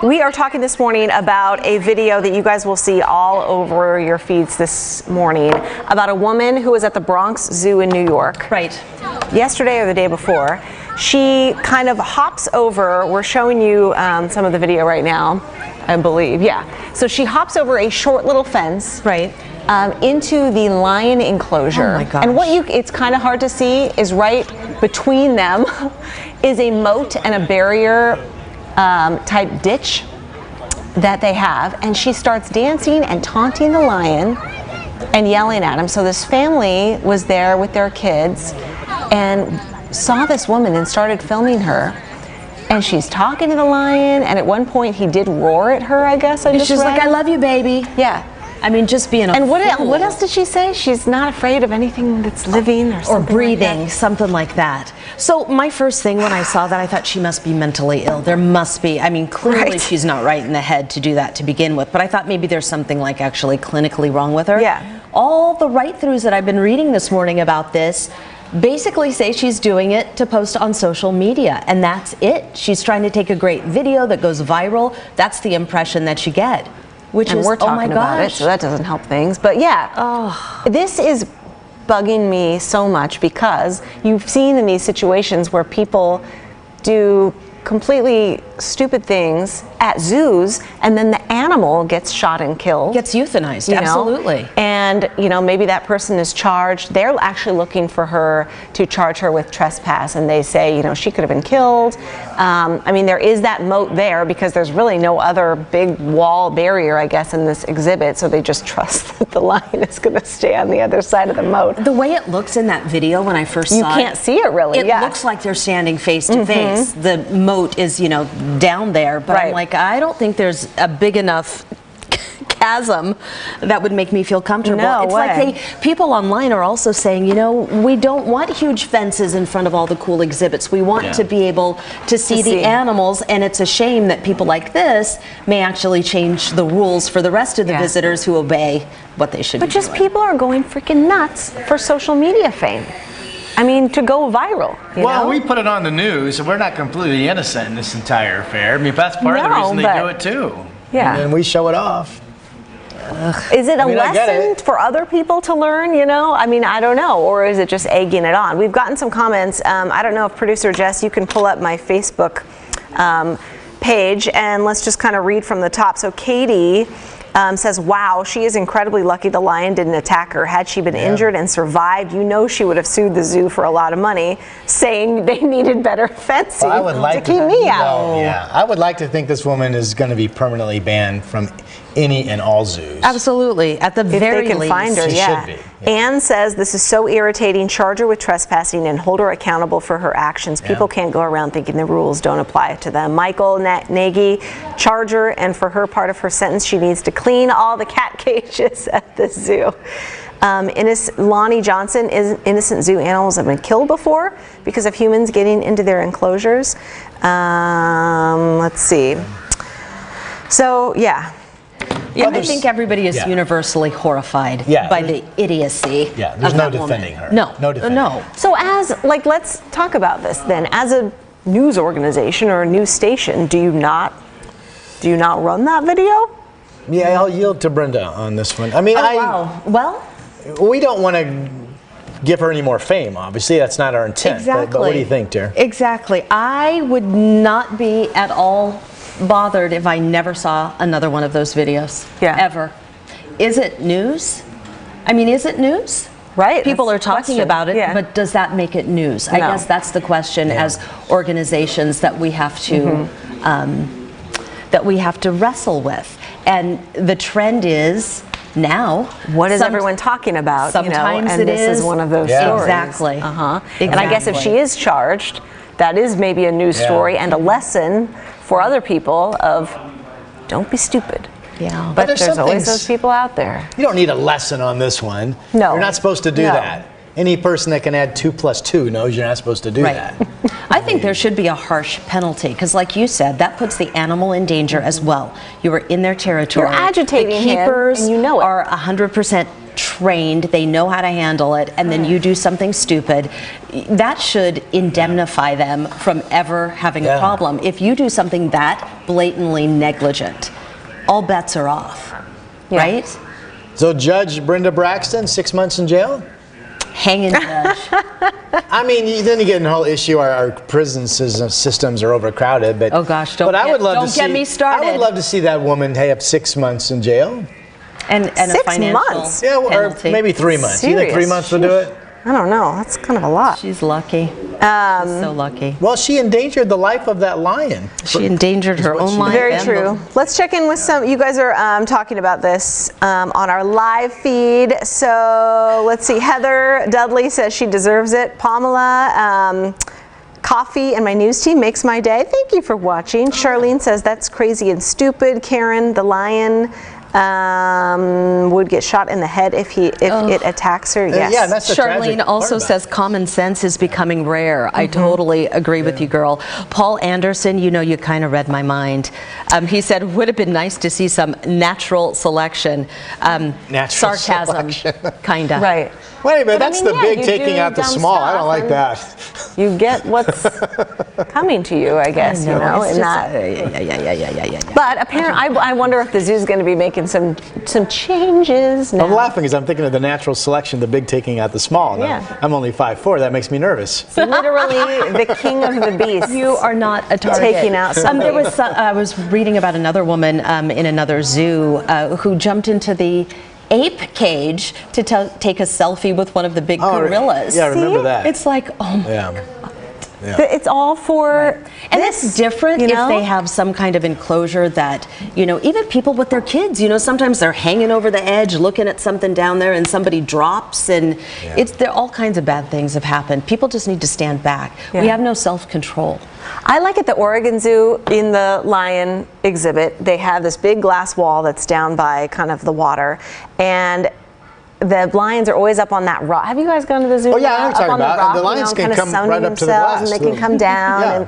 We are talking this morning about a video that you guys will see all over your feeds this morning about a woman who was at the Bronx Zoo in New York. Right. Yesterday or the day before. She kind of hops over, we're showing you some of the video right now, I believe, yeah. So she hops over a short little fence. Right. Into the lion enclosure. Oh my gosh. And it's kind of hard to see, is right between them is a moat and a barrier type ditch that they have, and she starts dancing and taunting the lion and yelling at him. So this family was there with their kids and saw this woman and started filming her, and she's talking to the lion, and at one point he did roar at her, I guess. She's like, "I love you, baby." Yeah. I mean, just being a And what fool. else did she say? She's not afraid of anything that's living or something breathing, like that. something like that. So my first thing when I saw that, I thought she must be mentally ill. There must be. I mean, clearly Right. she's not right in the head to do that to begin with. But I thought maybe there's something like actually clinically wrong with her. Yeah. All the write-throughs that I've been reading this morning about this basically say she's doing it to post on social media, and that's it. She's trying to take a great video that goes viral. That's the impression that you get. Which And is, we're talking oh my about it, gosh. so that doesn't help things. But yeah, this is bugging me so much because you've seen in these situations where people do completely stupid things at zoos, and then the animal gets shot and killed. Gets euthanized, you know? absolutely. And maybe that person is charged. They're actually looking for her to charge her with trespass, and they say, she could have been killed. I mean, there is that moat there because there's really no other big wall barrier, I guess, in this exhibit, so they just trust that the lion is going to stay on the other side of the moat. The way it looks in that video when I first saw it, you can't see it really. It looks like they're standing face to face. The moat is, down there, but I'm like, I don't think there's a big enough chasm that would make me feel comfortable. No it's way. like people online are also saying, we don't want huge fences in front of all the cool exhibits. We want to be able to see the animals, and it's a shame that people like this may actually change the rules for the rest of the visitors who obey what they should be doing. But just people are going freaking nuts for social media fame. I mean, to go viral. Well, we put it on the news, and we're not completely innocent in this entire affair. I mean, that's part of the reason they do it too. Yeah. And we show it off. Is it a lesson for other people to learn, I mean, I don't know. Or is it just egging it on? We've gotten some comments. I don't know if producer Jess, you can pull up my Facebook page, and let's just kind of read from the top. So Katie says, wow, she is incredibly lucky the lion didn't attack her. Had she been injured and survived, she would have sued the zoo for a lot of money, saying they needed better fencing to keep me out. Yeah, I would like to think this woman is going to be permanently banned from any and all zoos. Absolutely, at the very least. If they can find her, She should be. Anne says, this is so irritating. Charge her with trespassing and hold her accountable for her actions. People can't go around thinking the rules don't apply to them. Michael Nagy, charge her, and for her part of her sentence, she needs to clean all the cat cages at the zoo. Lonnie Johnson, innocent zoo animals have been killed before because of humans getting into their enclosures. Let's see. So, yeah. Yeah, I think everybody is universally horrified by the idiocy. Yeah, there's no defending her. No, no defending. No. So let's talk about this then. As a news organization or a news station, do you not run that video? Yeah, I'll yield to Brenda on this one. I mean, Well, we don't want to give her any more fame, obviously. That's not our intent. Exactly. But what do you think, dear? Exactly. I would not be at all bothered if I never saw another one of those videos. Ever. Is it news? I mean, is it news? Right. People are talking about it, but does that make it news? I guess that's the question as organizations that we have to wrestle with. And the trend is now. What is everyone talking about? Sometimes and this is one of those stories. Exactly. Exactly. And I guess if she is charged, that is maybe a news story and a lesson for other people of don't be stupid. Yeah. But there's always those people out there. You don't need a lesson on this one. No. You're not supposed to do that. Any person that can add 2 + 2 knows you're not supposed to do that. I think there should be a harsh penalty because, like you said, that puts the animal in danger as well. You are in their territory. You're agitating the keepers him, and you know it. are 100% trained, they know how to handle it, and then you do something stupid, that should indemnify them from ever having a problem. If you do something that blatantly negligent, all bets are off, right? So Judge Brenda Braxton, 6 months in jail? Hanging judge. I mean, then you get in the whole issue. Our prison systems are overcrowded, but oh gosh, don't get me started. I would love to see that woman have 6 months in jail, and 6 a financial months. Yeah, or penalty. maybe 3 months. You think 3 months would do it? I don't know. That's kind of a lot. She's lucky. She's so lucky. Well, she endangered the life of that lion. She endangered her own life. Very true. Let's check in with some. You guys are talking about this on our live feed. So let's see. Heather Dudley says she deserves it. Pamela, coffee and my news team makes my day. Thank you for watching. Charlene says that's crazy and stupid. Karen, the lion would get shot in the head if it attacks her. Yes. Yeah, that's the Charlene also says common sense is becoming rare. I totally agree with you, girl. Paul Anderson, you know, you kind of read my mind. He said, would have been nice to see some natural selection. Natural sarcasm, kind of. Right. Wait a minute, that's the big you taking do out the dumb small. I don't stuff like and that. You get what's coming to you, I guess, you know, It's and just, that. But apparently, I wonder if the zoo's going to be making some changes now. I'm laughing because I'm thinking of the natural selection, the big taking out the small. Now, Yeah. I'm only 5'4". That makes me nervous. It's literally the king of the beasts. You are not a target. Taking out somebody. There was I was reading about another woman in another zoo who jumped into the ape cage to take a selfie with one of the big gorillas. Yeah, I remember that. It's like, oh my Yeah. It's all for And this, it's different you know? if they have some kind of enclosure that, you know, even people with their kids, you know, sometimes they're hanging over the edge looking at something down there and somebody drops and there all kinds of bad things have happened. People just need to stand back. We have no self-control. I like at the Oregon Zoo in the lion exhibit, they have this big glass wall that's down by kind of the water, and the lions are always up on that rock. Have you guys gone to the zoo? Oh yeah, I know what you're talking about. The lions can come right up to the glass. And they can come down.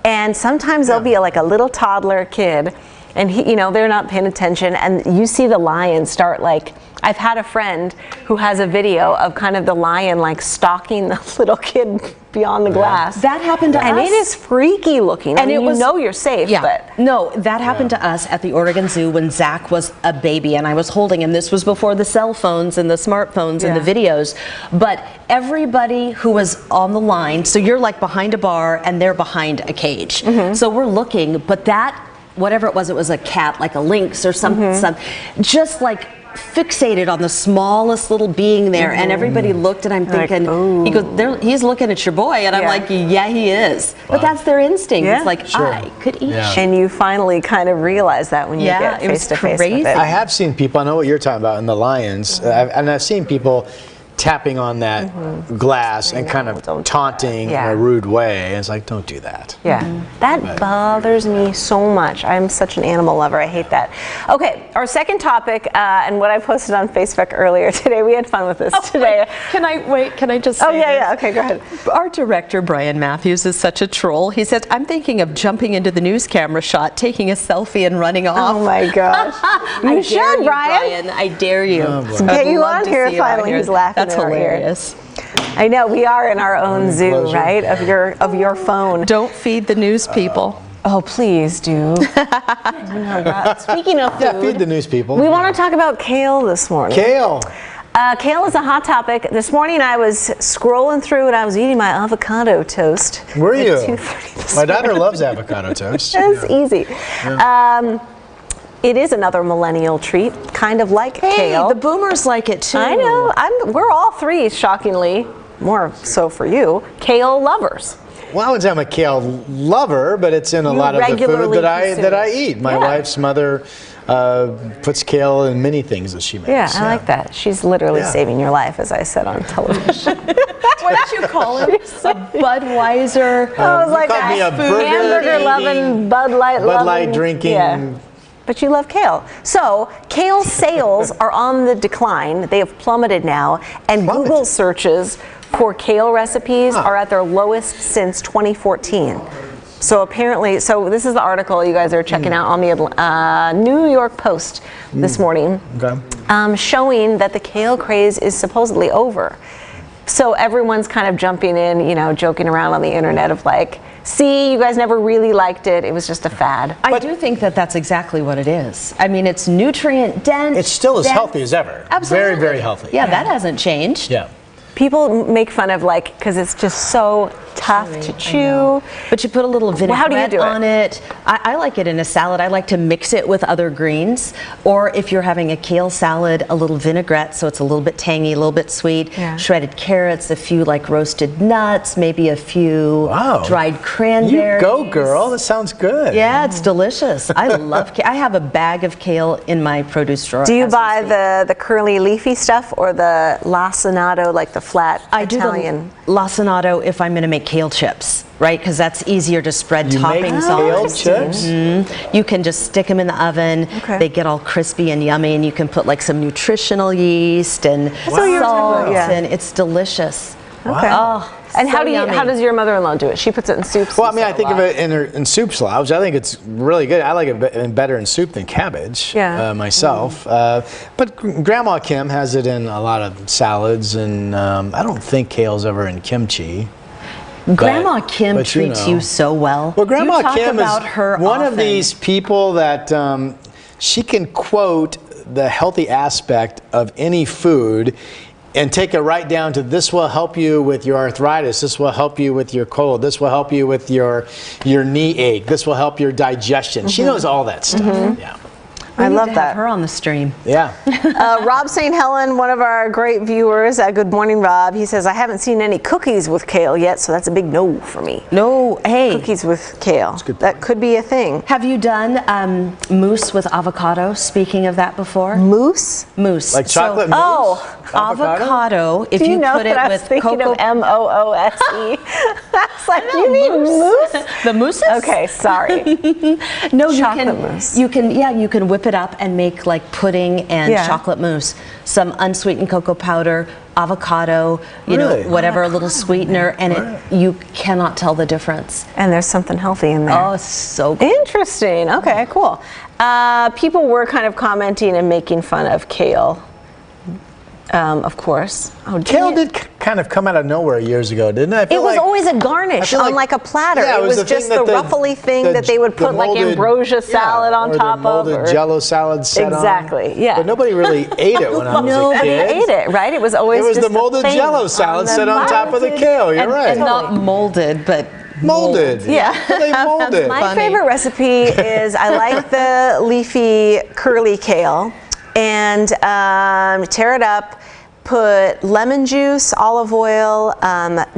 And sometimes there'll be like a little toddler kid, and he, you know, they're not paying attention, and you see the lion start like. I've had a friend who has a video of kind of the lion like stalking the little kid beyond the glass. That happened to us. And it is freaky looking. And I mean, it was, you know you're safe, but. No, that happened to us at the Oregon Zoo when Zach was a baby and I was holding him. This was before the cell phones and the smartphones and the videos. But everybody who was on the line, so you're like behind a bar and they're behind a cage. So we're looking, but that, whatever it was a cat, like a lynx or something, just like fixated on the smallest little being there, and everybody looked, and I'm thinking, he goes, he's looking at your boy, and I'm like, yeah, he is. But that's their instinct. It's like, I could eat you. And you finally kind of realize that when you get face to face with it. I have seen people, I know what you're talking about in the lions, and I've seen people tapping on that glass and kind of taunting in a rude way. And it's like, don't do that. That bothers me so much. I'm such an animal lover. I hate that. Okay, our second topic, and what I posted on Facebook earlier today, we had fun with this today. Can I just say this? Okay, go ahead. Our director, Brian Matthews, is such a troll. He said, I'm thinking of jumping into the news camera shot, taking a selfie and running off. Oh my gosh. You should, Brian. I dare you. Get you on here finally. He's laughing. That's hilarious. I know, we are in our own zoo, right? Of your phone. Don't feed the news people. Oh, please do. Speaking of food, feed the news people. We want to talk about kale this morning. Kale. Kale is a hot topic. This morning I was scrolling through and I was eating my avocado toast. Were you? 2:30 this My daughter morning. loves avocado toast. It's easy. It is another millennial treat, kind of like kale. The boomers like it too. I know. We're all three, shockingly, more so for you, kale lovers. Well, I would say I'm a kale lover, but it's in a lot of the food that I eat. My wife's mother puts kale in many things that she makes. Yeah, I like that. She's literally saving your life, as I said on television. What did you call him? A Budweiser. I was like called me a hamburger-loving, Bud Light drinking. Yeah. But you love kale. So, kale sales are on the decline. They have plummeted now, and Google searches for kale recipes are at their lowest since 2014. So apparently, so this is the article you guys are checking out on the New York Post this morning, showing that the kale craze is supposedly over. So everyone's kind of jumping in, you know, joking around on the internet of like, see, you guys never really liked it. It was just a fad. I do think that that's exactly what it is. I mean, it's nutrient dense. It's still as healthy as ever. Absolutely. Very, very healthy. Yeah, that hasn't changed. Yeah. People make fun of like, because it's just so tough to chew. But you put a little vinaigrette How do you do it? on it. I like it in a salad. I like to mix it with other greens. Or if you're having a kale salad, a little vinaigrette, so it's a little bit tangy, a little bit sweet. Yeah. Shredded carrots, a few like roasted nuts, maybe a few dried cranberries. You go, girl. That sounds good. Yeah, it's delicious. I love kale. I have a bag of kale in my produce drawer. Do you buy the curly leafy stuff or the lacinato, like the flat Italian? I do the lacinato if I'm going to make kale chips, right? Because that's easier to spread toppings on. Kale chips? Mm-hmm. You can just stick them in the oven. Okay. They get all crispy and yummy, and you can put like some nutritional yeast and salt, and it's delicious. Okay. Oh, and so how does your mother-in-law do it? She puts it in soups. Well, I mean, I think of it in soup slabs. I think it's really good. I like it better in soup than cabbage myself. But Grandma Kim has it in a lot of salads, and I don't think kale's ever in kimchi. Grandma Kim treats you so well. Well, Grandma you talk Kim about is her one often. of these people that she can quote the healthy aspect of any food and take it right down to this will help you with your arthritis, this will help you with your cold, this will help you with your knee ache, this will help your digestion. She knows all that stuff. Yeah. We need love to that. have her on the stream. Yeah. Rob St. Helen, one of our great viewers, good morning, Rob. He says, I haven't seen any cookies with kale yet, so that's a big no for me. No, hey. Cookies with kale. That could be a thing. Have you done mousse with avocado? Speaking of that before? Mousse? Mousse. Like chocolate mousse? Oh. Avocado, if Do you know put it that I was with thinking cocoa. of M-O-O-S-E. That's like, you mean mousse? The mousses? Okay, sorry. No, Chocolate mousse. you can whip it up and make like pudding and chocolate mousse. Some unsweetened cocoa powder, avocado, you know, whatever, a little sweetener, and you cannot tell the difference. And there's something healthy in there. Oh, it's so good. Interesting. Okay, cool. People were kind of commenting and making fun of kale. Of course. Kale did kind of come out of nowhere years ago, didn't it? It was always a garnish on like a platter. Yeah, it was just the ruffly thing that they would put like ambrosia salad on top of. Molded Jello salad set Exactly, yeah. But nobody really ate it when I was a kid. Nobody ate it, right? It was always just the molded thing Jello salad set on top of the kale. You're right. And not molded, but molded. Yeah. They molded. My favorite recipe is I like the leafy curly kale, and tear it up. Put lemon juice, olive oil,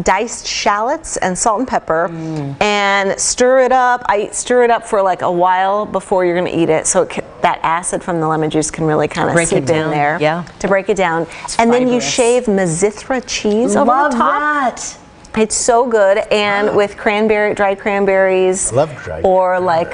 diced shallots, and salt and pepper, and stir it up. I stir it up for like a while before you're going to eat it, so that acid from the lemon juice can really kind of seep in there. Yeah. To break it down, and then you shave Mazithra cheese over the top. That. It's so good, and with dried cranberries, I love dried or like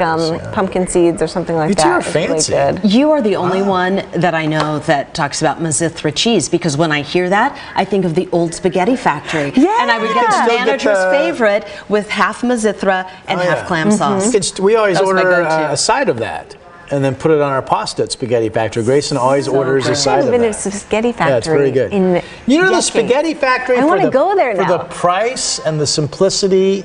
pumpkin seeds or something like that. You two are It's fancy. really good. You are the only one that I know that talks about Mazithra cheese, because when I hear that, I think of the old spaghetti factory. Yeah. And I would get the manager's favorite with half Mazithra and half clam sauce. We always That was my order go-to. a side of that, and then put it on our pasta at Spaghetti Factory. Grayson always orders a I side haven't of been that. to Spaghetti Factory. Yeah, it's very good. In You know the decades. Spaghetti Factory I for wanna the go there for now. the price and the simplicity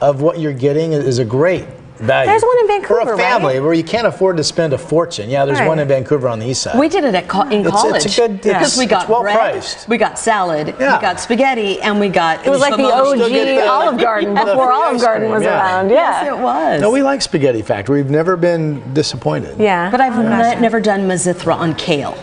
of what you're getting is a great value. There's one in Vancouver, for a family right? where you can't afford to spend a fortune. Yeah, there's Right. one in Vancouver on the east side. We did it in college. It's a good because we got it's well bread, priced. we got salad, Yeah. we got spaghetti, and we got. It was like the OG Olive Garden the before free Olive ice Garden cream, was yeah. around. Yes, Yeah. it was. No, we like Spaghetti Factory. We've never been disappointed. Yeah. But I've never done Mazithra on kale.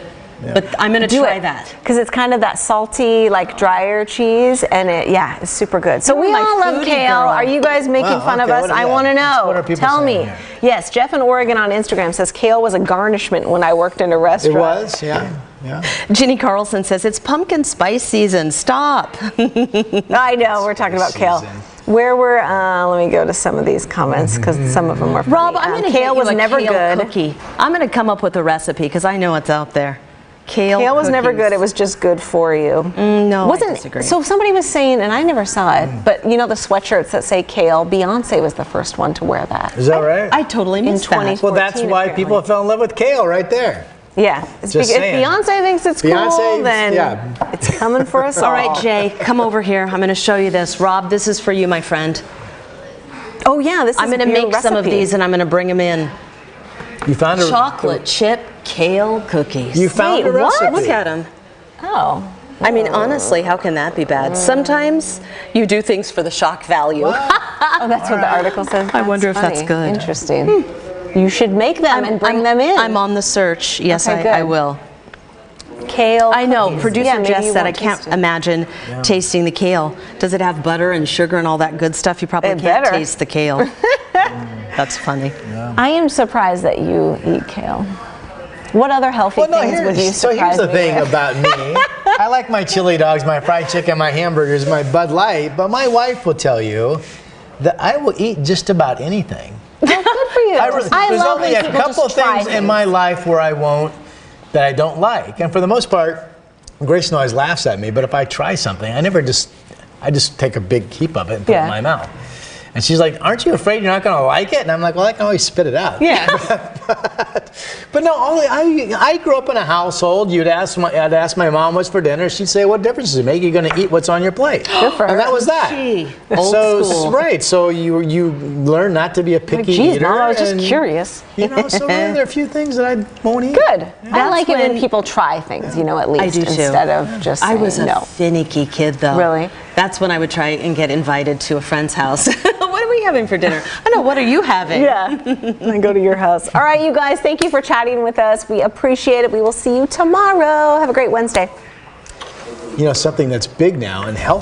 But I'm going to try that. Because it's kind of that salty, like drier cheese, and it's super good. So You're we my all love foodie kale. girl. Are you guys making fun of us? I want to know. What are people Tell saying me. here? Yes, Jeff in Oregon on Instagram says kale was a garnishment when I worked in a It restaurant. was, yeah. Ginny Carlson says it's pumpkin spice season. Stop. I know, we're talking about kale. Season. Where were, let me go to some of these comments because some of them are funny. Rob, I'm going to kale was never kale good. cookie. I'm going to come up with a recipe because I know it's out there. Kale was never good. It was just good for you. No, I disagree. So somebody was saying, and I never saw it, but you know the sweatshirts that say kale? Beyonce was the first one to wear that. Is that right? I totally missed that. Well, that's why people fell in love with kale right there. Yeah. If Beyonce thinks it's cool, then it's coming for us all. All right, Jay, come over here. I'm going to show you this. Rob, this is for you, my friend. Oh, yeah. This is I'm going to make some of these, and I'm going to bring them in. You found a chocolate chip kale cookies. You found a recipe. What? Look at them. Oh. I mean, honestly, how can that be bad? Sometimes you do things for the shock value. Oh, that's what the article says. I wonder if that's good. Interesting. You should make them and bring them in. I'm on the search. Yes, I will. Kale. I know. cookies. Producer Jess said I can't imagine tasting the kale. Does it have butter and sugar and all that good stuff? You probably can't taste the kale. That's funny. Yeah. I am surprised that you eat kale. What other healthy things would you surprise me with? So here's the thing about me. I like my chili dogs, my fried chicken, my hamburgers, my Bud Light, but my wife will tell you that I will eat just about anything. Oh, good for you. There's only a couple of things in my life where that I don't like. And for the most part, Grace always laughs at me, but if I try something, I just take a big heap of it and put it in my mouth. And she's like, aren't you afraid you're not going to like it? And I'm like, well, I can always spit it out. Yeah. but no, I grew up in a household. I'd ask my mom what's for dinner. She'd say, what difference does it make? You're going to eat what's on your plate. Good for her. And that was that. Old school. Right. So you learn not to be a picky eater. Mom, I was just curious. So really, there are a few things that I won't eat. Good. I like it when people try things, at least. I do too. Instead of just saying I was a finicky kid, though. Really? That's when I would try and get invited to a friend's house. What are we having for dinner? I know, what are you having? Yeah, I go to your house. All right, you guys, thank you for chatting with us. We appreciate it. We will see you tomorrow. Have a great Wednesday. Something that's big now and healthy.